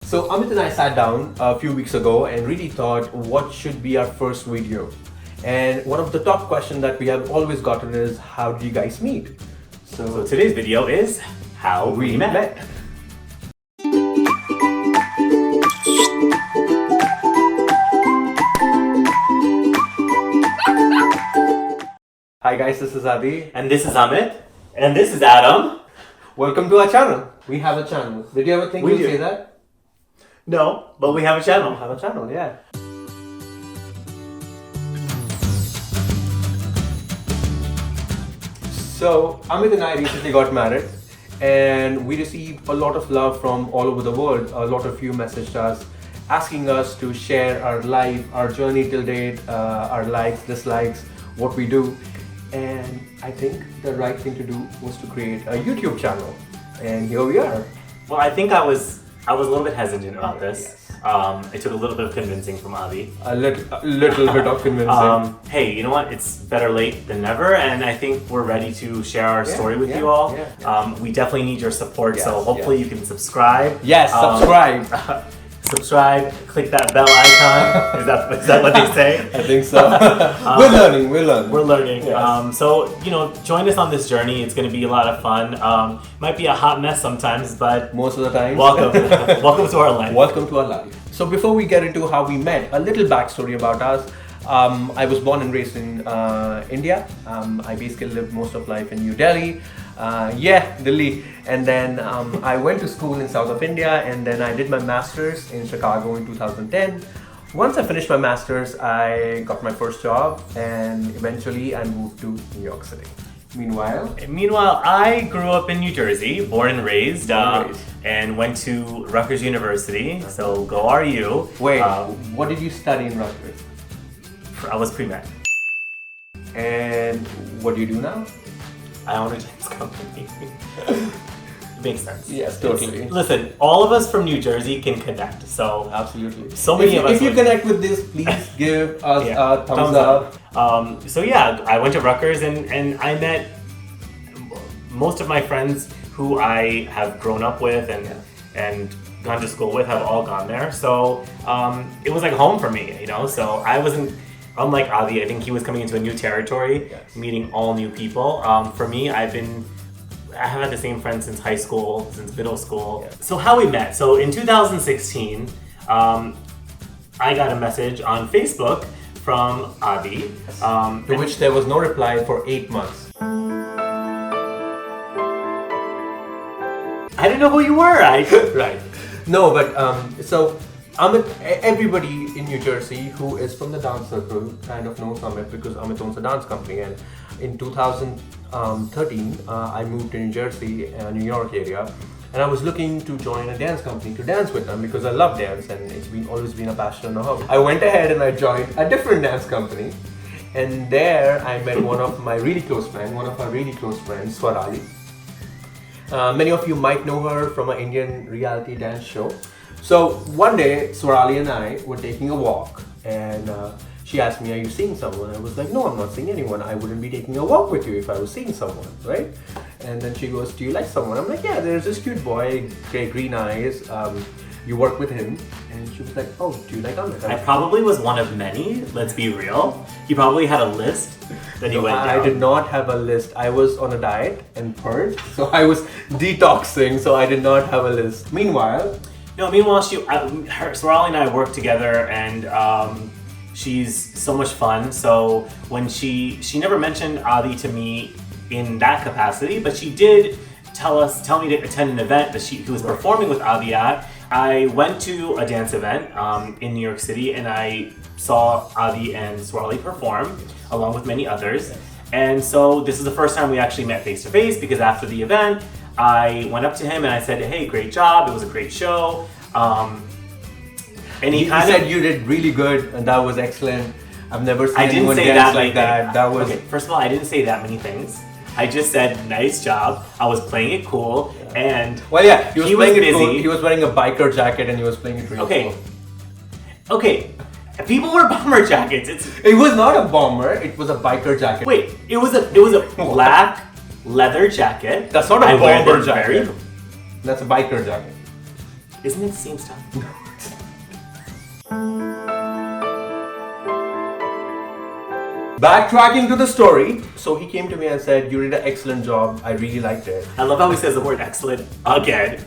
So Amit and I sat down a few weeks ago and really thought what should be our first video. And one of the top questions that we have always gotten is how did you guys meet? So today's video is how we met. Hi guys, this is Adi. And this is Amit. And this is Adam. Welcome to our channel. We have a channel. Did you ever think We we'd do. say that? No, but we have a channel. We have a channel, yeah. So Amit and I recently got married and we received a lot of love from all over the world. A lot of you messaged us asking us to share our life, our journey till date, our likes, dislikes, what we do. And I think the right thing to do was to create a YouTube channel. And here we are. Well, I think I was a little bit hesitant about this. Yes. It took a little bit of convincing from Adi. A little bit of convincing. Hey, you know what? It's better late than never, and I think we're ready to share our story with you all. We definitely need your support, so hopefully you can subscribe. Yes, subscribe. Subscribe, click that bell icon. Is that what they say? I think so. We're learning. We're learning. Yes. So, join us on this journey. It's going to be a lot of fun. Might be a hot mess sometimes, but Most of the time. welcome. Welcome to our life. Welcome to our life. So before we get into how we met, a little backstory about us. I was born and raised in India. I basically lived most of life in New Delhi. Delhi. And then I went to school in south of India, and then I did my master's in Chicago in 2010. Once I finished my master's, I got my first job, and eventually I moved to New York City. Meanwhile, I grew up in New Jersey, born and raised, and went to Rutgers University. So go RU. Wait, what did you study in Rutgers? I was pre-med. And what do you do now? I own a dance company. It makes sense. Yes, totally. Listen, all of us from New Jersey can connect. So Absolutely. So many of us. If you connect with this, please give us a thumbs up. I went to Rutgers and I met most of my friends who I have grown up with and gone to school with have all gone there. So it was like home for me, So I wasn't. Unlike Adi, I think he was coming into a new territory, meeting all new people. For me, I have had the same friends since high school, since middle school. So how we met? So in 2016, I got a message on Facebook from Adi. To which there was no reply for 8 months. I didn't know who you were. Right. No, but so Amit, everybody in New Jersey who is from the dance circle kind of knows Amit because Amit owns a dance company. And in 2013, I moved to New Jersey, New York area, and I was looking to join a dance company to dance with them because I love dance and it's always been a passion and a hobby. I went ahead and I joined a different dance company, and there I met one of our really close friends, Swarali. Many of you might know her from an Indian reality dance show. So one day, Swarali and I were taking a walk, and she asked me, "Are you seeing someone?" I was like, "No, I'm not seeing anyone. I wouldn't be taking a walk with you if I was seeing someone, right?" And then she goes, "Do you like someone?" I'm like, "Yeah, there's this cute boy, green eyes. You work with him." And she was like, "Oh, do you like Amit?" I probably was one of many. Let's be real. You probably had a list that you went down. I did not have a list. I was on a diet and purged, so I was detoxing. So I did not have a list. Meanwhile, Swarali and I work together, and she's so much fun. So when she never mentioned Adi to me in that capacity, but she did tell me to attend an event that he was performing with Adi at. I went to a dance event in New York City, and I saw Adi and Swarali perform along with many others. And so this is the first time we actually met face to face, because after the event, I went up to him and I said, "Hey, great job. It was a great show." And he said you did really good and that was excellent. I've never seen anyone say dance that like that. That was okay. First of all, I didn't say that many things. I just said, "Nice job." I was playing it cool, and he was playing it busy. cool. He was wearing a biker jacket and he was playing it really cool. Okay. People wear bomber jackets. It was not a bomber. It was a biker jacket. Wait, it was a black leather jacket. That's not a bomber jacket. That's a biker jacket. Isn't it the same stuff? Backtracking to the story, so he came to me and said, "You did an excellent job. I really liked it." I love how he says the word excellent again.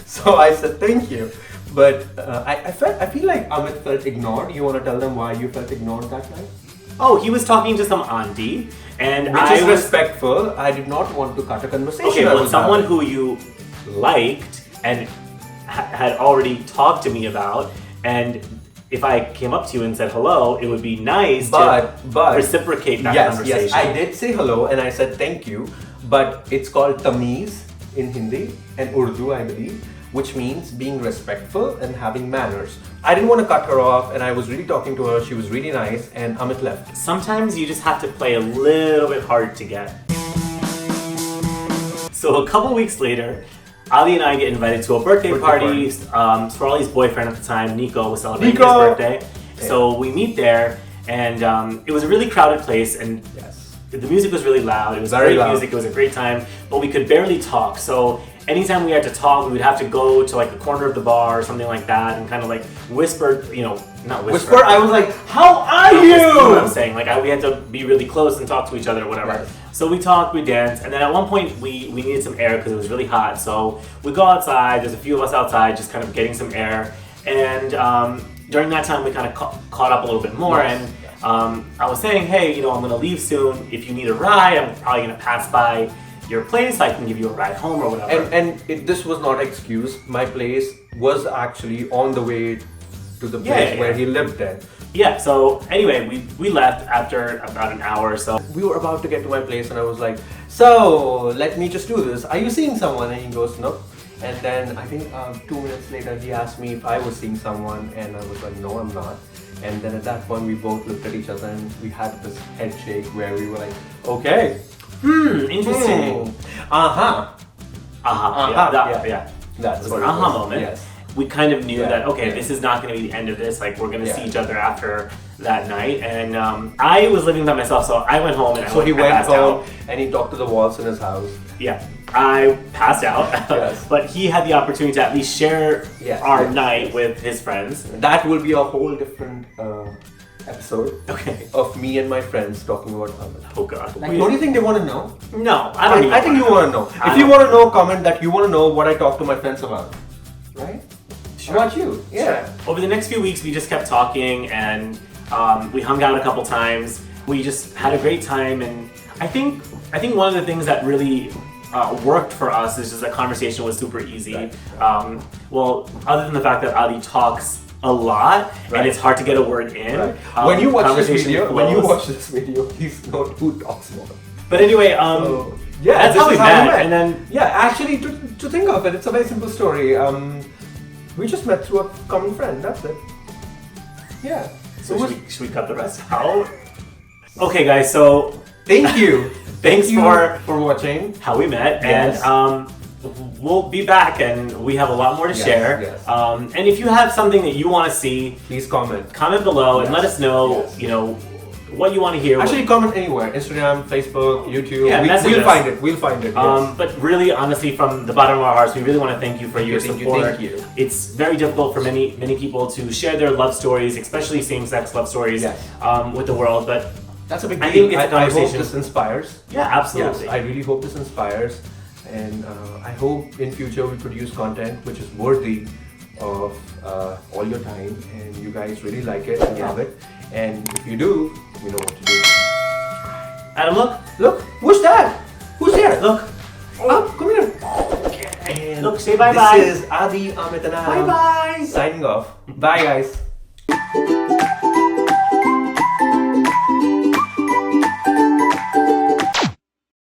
So I said, "Thank you." But I feel like Amit felt ignored. You want to tell them why you felt ignored that night? Oh, he was talking to some auntie, and Which I is was respectful. I did not want to cut a conversation. okay. I But was someone having. who you liked and had already talked to me about, and if I came up to you and said hello, it would be nice But to reciprocate that conversation. Yes, I did say hello and I said thank you. But it's called Tamiz in Hindi and Urdu, I believe, which means being respectful and having manners. I didn't want to cut her off, and I was really talking to her. She was really nice, and Amit left. Sometimes you just have to play a little bit hard to get. So a couple weeks later, Ali and I get invited to a birthday party. Swarali's boyfriend at the time, Nico, was celebrating his birthday. Yeah. So we meet there, and it was a really crowded place, and Yes. the music was really loud. It was Very great loud. music. It was a great time, but we could barely talk. So anytime we had to talk, we would have to go to like the corner of the bar or something like that, and kind of like whisper, not whisper. Whisper, I was like, "How are You know what I'm you?" saying? Like we had to be really close and talk to each other or whatever. Right. So we talked, we danced, and then at one point we needed some air because it was really hot. So we go outside. There's a few of us outside, just kind of getting some air. And during that time, we kind of caught up a little bit more. Yes. And I was saying, hey, I'm gonna leave soon. If you need a ride, I'm probably gonna pass by your place. I can give you a ride home or whatever. This was not an excuse. My place was actually on the way to the place Yeah. where he lived then. Yeah, so anyway, we left after about an hour or so. We were about to get to my place, and I was like, "So let me just do this. Are you seeing someone?" And he goes, "No." And then I think 2 minutes later, he asked me if I was seeing someone, and I was like, "No, I'm not." And then at that point, we both looked at each other, and we had this head shake where we were like, "Okay, Interesting. uh-huh." Yeah. That's It was what an it aha was. moment. Yes. We kind of knew Yeah, that, okay, yeah. this is not going to be the end of this. Like, we're going to Yeah. see each other after that night. And I was living by myself, so I went home and So he I went passed home out. and he talked to the walls in his house. Yeah, I passed out. Yes. But he had the opportunity to at least share Yes, our yes, night yes. with his friends. That will be a whole different episode Okay. of me and my friends talking about Amit. Oh, God. Like, don't you think they want to know? No, I don't even I think you want to know. I If you don't- want to know, comment that you want to know what I talk to my friends about. Right? Sure. How about you? Yeah. Sure. Over the next few weeks, we just kept talking and we hung out a couple times. We just had a great time, and I think one of the things that really worked for us is just that conversation was super easy. Right. Well, other than the fact that Ali talks a lot Right. and it's hard to get a word in. Right. When you watch this conversation video, please note who talks more. But anyway, So, yeah, that's this how we is met. And then yeah, actually, to think of it, it's a very simple story. We just met through a common friend. That's it. Yeah. so should we cut the rest out? Okay, guys. So Thank you. Thanks Thank you for watching. how we met, Yes. and we'll be back, and we have a lot more to Yes, share. yes. And if you have something that you want to see, Please comment. comment below and Yes, let us know. yes. What you want to hear. Actually, comment anywhere. Instagram, Facebook, YouTube. Yeah, message we'll us. find it. We'll find it. Yes. But really, honestly, from the bottom of our hearts, we really want to thank you for your Thank you, support. thank you. It's very difficult for many people to share their love stories, especially same-sex love stories, Yes. with the world. But That's a big deal. I think it's a I hope conversation. this inspires. yeah, absolutely. Yes, I really hope this inspires, and I hope in future we produce content which is worthy of all your time, and you guys really like it and Yeah. love it. And if you do, you know what to do. Adam, look, Look, who's that? Who's there? look, Oh, come here. look. Say bye-bye. This is Adi, Amit, and I Bye-bye. signing off. Bye, guys.